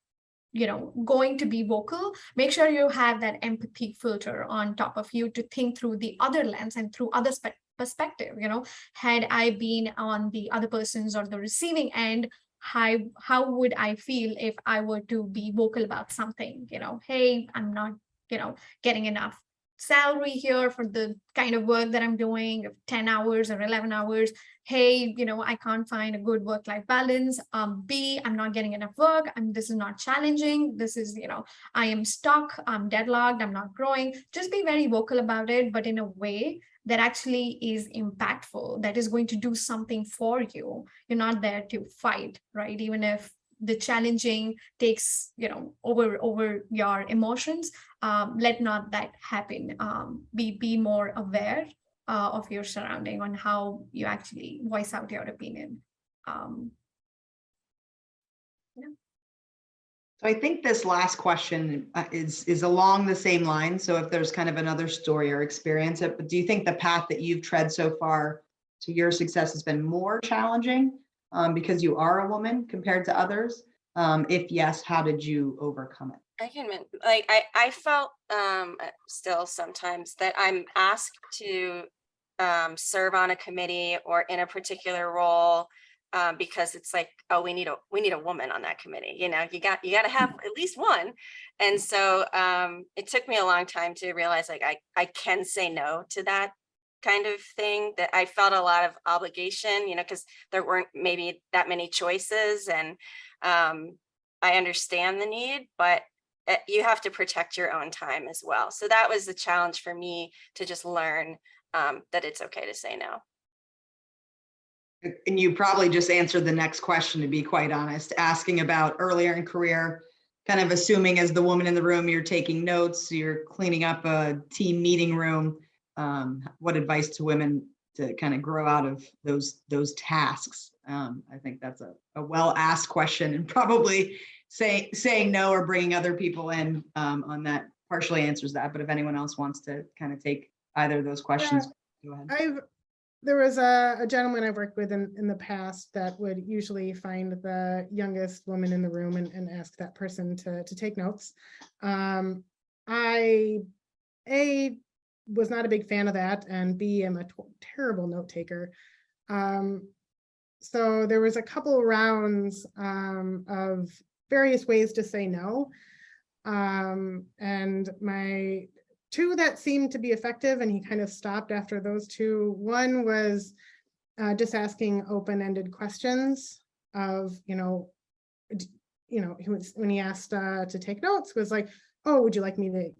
you know, going to be vocal, make sure you have that empathy filter on top of you to think through the other lens and through other perspective. You know, had I been on the other person's or the receiving end, how would I feel if I were to be vocal about something? You know, hey, I'm not, you know, getting enough salary here for the kind of work that I'm doing, 10 hours or 11 hours. Hey, I can't find a good work-life balance. B, I'm not getting enough work. This is not challenging. This is, I am stuck. I'm deadlocked. I'm not growing. Just be very vocal about it, but in a way that actually is impactful, that is going to do something for you. You're not there to fight, right? Even if the challenging takes, over your emotions, let not that happen. Be more aware of your surrounding on how you actually voice out your opinion. So I think this last question is along the same line. So if there's kind of another story or experience, but do you think the path that you've tread so far to your success has been more challenging because you are a woman compared to others? If yes, how did you overcome it? I felt still sometimes that I'm asked to serve on a committee or in a particular role because it's like, oh, we need a woman on that committee. You got to have at least one. And so it took me a long time to realize like I can say no to that kind of thing, that I felt a lot of obligation, because there weren't maybe that many choices, and I understand the need, but you have to protect your own time as well. So that was the challenge for me, to just learn that it's okay to say no. And you probably just answered the next question, to be quite honest, asking about earlier in career, kind of assuming as the woman in the room, you're taking notes, you're cleaning up a team meeting room. What advice to women to kind of grow out of those tasks? I think that's a well-asked question, and probably saying no or bringing other people in on that partially answers that. But if anyone else wants to kind of take either of those questions, go ahead. There was a gentleman I've worked with in the past that would usually find the youngest woman in the room and ask that person to take notes. I, A, was not a big fan of that, and B, am a terrible note taker. So there was a couple rounds of various ways to say no. And my two that seemed to be effective, and he kind of stopped after those two. One was just asking open-ended questions of, when he asked to take notes, was like, oh, would you like me to,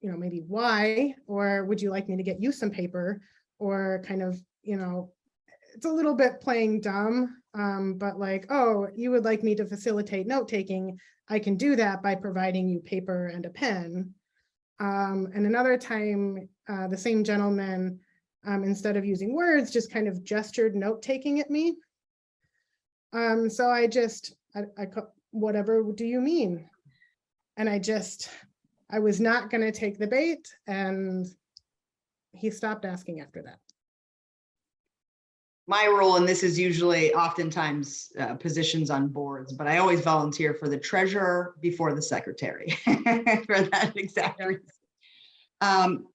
maybe why, or would you like me to get you some paper, or kind of, it's a little bit playing dumb, but like, oh, you would like me to facilitate note-taking, I can do that by providing you paper and a pen. And another time, the same gentleman, instead of using words, just kind of gestured note-taking at me. So I whatever do you mean? And I was not going to take the bait, and he stopped asking after that. My role, and this is usually oftentimes positions on boards, but I always volunteer for the treasurer before the secretary for that exact reason.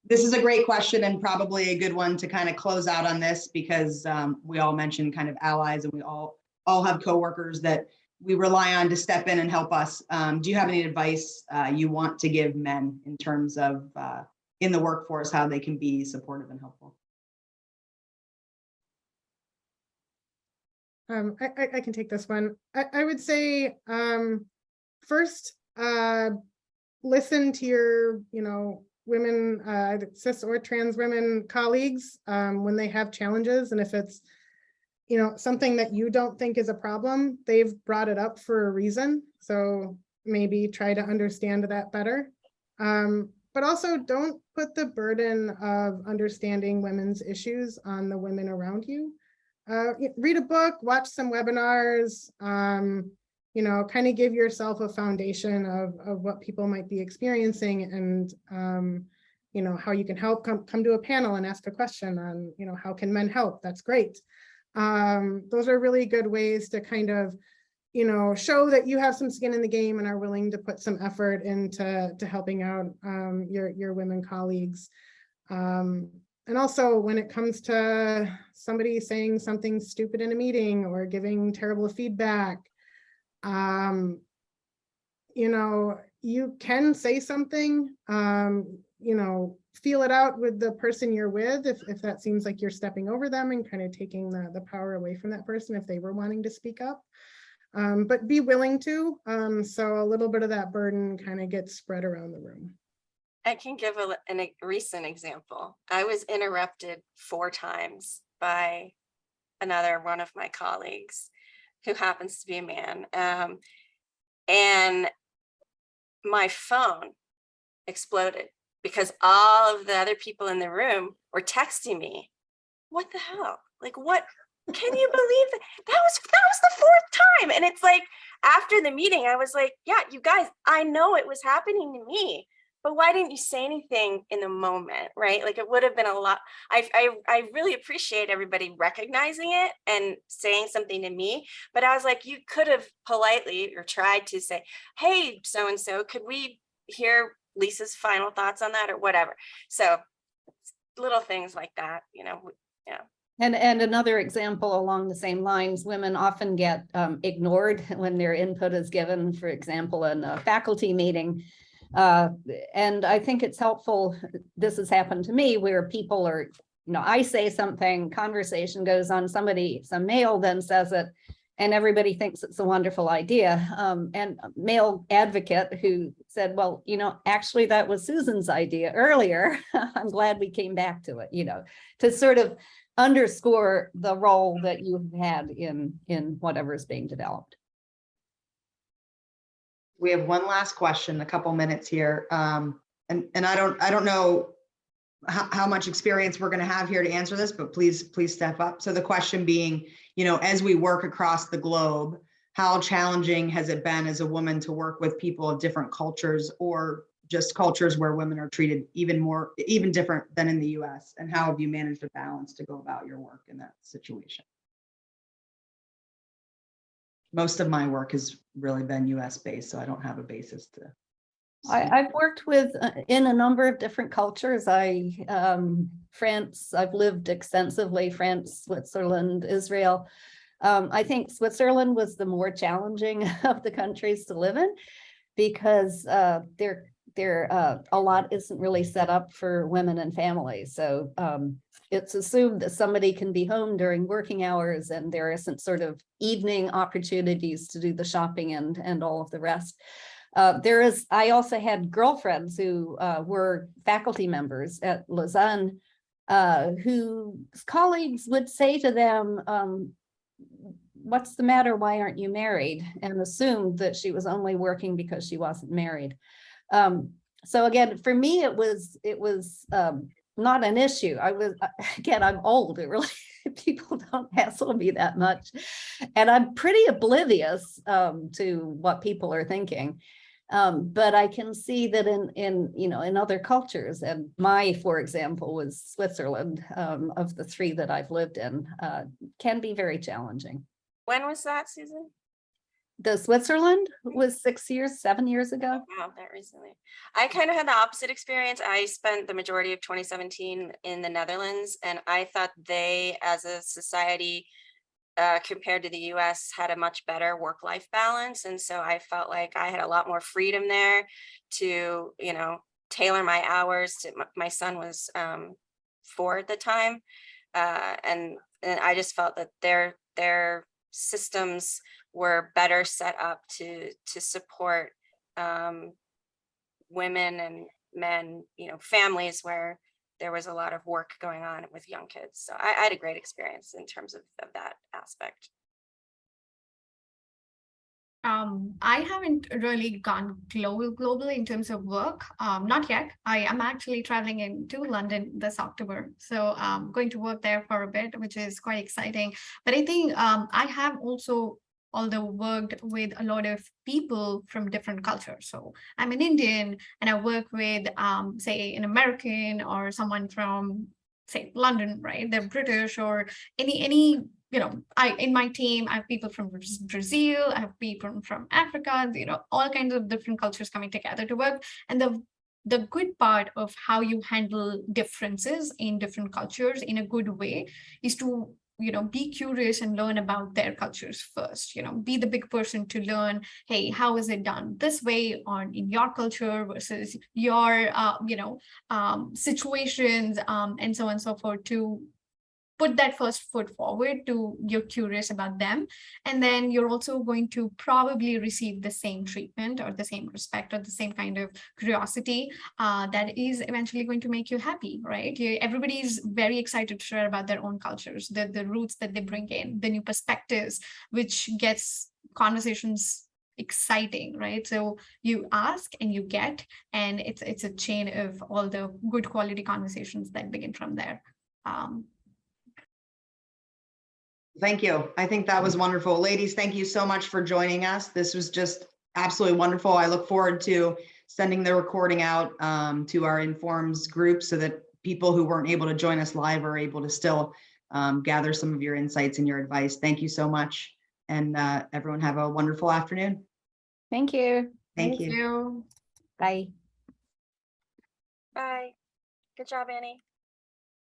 This is a great question, and probably a good one to kind of close out on this, because we all mentioned kind of allies, and we all have coworkers that we rely on to step in and help us. Do you have any advice you want to give men in terms of in the workforce, how they can be supportive and helpful? I can take this one. I would say, first, listen to your, women, cis or trans women colleagues when they have challenges. And if it's, something that you don't think is a problem, they've brought it up for a reason. So maybe try to understand that better. But also don't put the burden of understanding women's issues on the women around you. Read a book, watch some webinars, kind of give yourself a foundation of what people might be experiencing, and, how you can help. Come to a panel and ask a question on, how can men help? That's great. Those are really good ways to kind of, show that you have some skin in the game and are willing to put some effort into helping out your women colleagues. And also, when it comes to somebody saying something stupid in a meeting or giving terrible feedback, you can say something. feel it out with the person you're with, if that seems like you're stepping over them and kind of taking the power away from that person if they were wanting to speak up. But be willing to, so a little bit of that burden kind of gets spread around the room. I can give a recent example. I was interrupted 4 times by another one of my colleagues who happens to be a man. And my phone exploded because all of the other people in the room were texting me. What the hell? Like, what? Can you believe that? That was the 4th time. And it's like, after the meeting, I was like, yeah, you guys, I know it was happening to me, but why didn't you say anything in the moment, right? Like, it would have been a lot. I really appreciate everybody recognizing it and saying something to me, but I was like, you could have politely or tried to say, hey, so-and-so, could we hear Lisa's final thoughts on that or whatever? So little things like that, yeah. And another example along the same lines, women often get ignored when their input is given, for example, in a faculty meeting. And I think it's helpful, this has happened to me, where people are, I say something, conversation goes on, some male then says it, and everybody thinks it's a wonderful idea. And a male advocate who said, well, actually that was Susan's idea earlier. I'm glad we came back to it, to sort of underscore the role that you've had in whatever is being developed. We have one last question, a couple minutes here. And I don't know how much experience we're going to have here to answer this, but please step up. So the question being, as we work across the globe, how challenging has it been as a woman to work with people of different cultures, or just cultures where women are treated even different than in the US? And how have you managed a balance to go about your work in that situation? Most of my work has really been US based, so I don't have a basis to. I've worked with in a number of different cultures. France, I've lived extensively, France, Switzerland, Israel. I think Switzerland was the more challenging of the countries to live in, because a lot isn't really set up for women and families. So it's assumed that somebody can be home during working hours, and there isn't sort of evening opportunities to do the shopping and all of the rest. I also had girlfriends who were faculty members at Lausanne, whose colleagues would say to them, what's the matter? Why aren't you married? And assumed that she was only working because she wasn't married. So again, for me, it was not an issue. I'm old. It really, people don't hassle me that much. And I'm pretty oblivious to what people are thinking. But I can see that in other cultures, and for example, was Switzerland, of the 3 that I've lived in, can be very challenging. When was that, Susan? The Switzerland was 7 years ago. Wow, that recently. I kind of had the opposite experience. I spent the majority of 2017 in the Netherlands, and I thought they, as a society, compared to the US, had a much better work-life balance. And so I felt like I had a lot more freedom there to, tailor my hours to, my son was 4 at the time. And I just felt that their systems were better set up to support women and men, families where there was a lot of work going on with young kids. So I had a great experience in terms of that aspect. I haven't really gone global in terms of work. Not yet. I am actually traveling into London this October. So I'm going to work there for a bit, which is quite exciting. But I think I have also, although worked with a lot of people from different cultures. So I'm an Indian and I work with, say, an American or someone from, say, London, right? They're British or any in my team, I have people from Brazil, I have people from Africa, all kinds of different cultures coming together to work. And the good part of how you handle differences in different cultures in a good way is to be curious and learn about their cultures first, be the big person to learn, hey, how is it done this way on in your culture versus your, situations, and so on and so forth, to put that first foot forward to you're curious about them. And then you're also going to probably receive the same treatment or the same respect or the same kind of curiosity that is eventually going to make you happy, right? Everybody is very excited to share about their own cultures, the roots that they bring in, the new perspectives, which gets conversations exciting, right? So you ask and you get, and it's a chain of all the good quality conversations that begin from there. Thank you. I think that was wonderful. Ladies, thank you so much for joining us. This was just absolutely wonderful. I look forward to sending the recording out to our Informs group so that people who weren't able to join us live are able to still gather some of your insights and your advice. Thank you so much. And everyone have a wonderful afternoon. Thank you. Thank you. Bye. Bye. Good job, Annie.